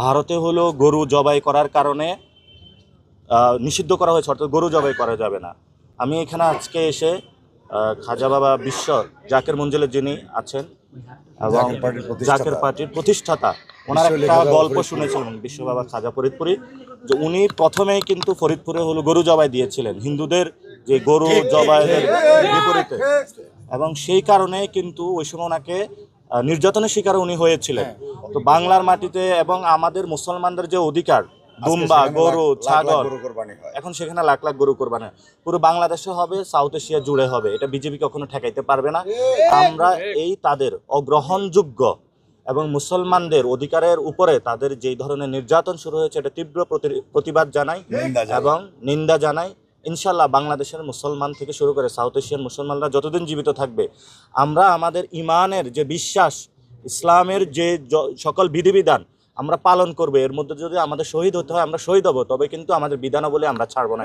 ভারতে হলো গরু জবাই করার কারণে নিষিদ্ধ করা হয়েছে, অর্থাৎ গরু জবাই করা যাবে না। আমি এখানে আজকে এসে খাজা বাবা বিশ্ব জাকের মঞ্জিলে যিনি আছেন এবং জাকের পার্টির প্রতিষ্ঠাতা, ওনার একটা গল্প শুনেছিলাম বিশ্ব বাবা খাজা ফরিদপুরি, যে উনি প্রথমেই কিন্তু ফরিদপুরে হলো গরু জবাই দিয়েছিলেন হিন্দুদের যে গরু জবাইয়ের বিপরীতে, এবং সেই কারণে কিন্তু ওই সময় ওনাকে নির্যাতনের শিকার উনি হয়েছিলেন। তো বাংলার মাটিতে এবং আমাদের মুসলমানদের যে অধিকার, দুম্বা, গরু, ছাগল, এখন সেখানে লাখ লাখ গরু কোরবানি হয়। পুরো বাংলাদেশে হবে, সাউথ এশিয়া জুড়ে হবে, এটা বিজেপি কখনো ঠেকাইতে পারবে না। আমরা এই তাদের অগ্রহণযোগ্য এবং মুসলমানদের অধিকারের উপরে তাদের যেই ধরনের নির্যাতন শুরু হয়েছে, এটা তীব্র প্রতিবাদ জানাই এবং নিন্দা জানাই। ইনশাল্লাহ বাংলাদেশের মুসলমান থেকে শুরু করে সাউথ এশিয়ান মুসলমানরা যতদিন জীবিত থাকবে, আমরা আমাদের ইমানের যে বিশ্বাস, ইসলামের যে সকল বিধিবিধান আমরা পালন করবো। এর মধ্যে যদি আমাদের শহীদ হতে হয় আমরা শহীদ হব, তবে কিন্তু আমাদের বিধানাবলী আমরা ছাড়বো না।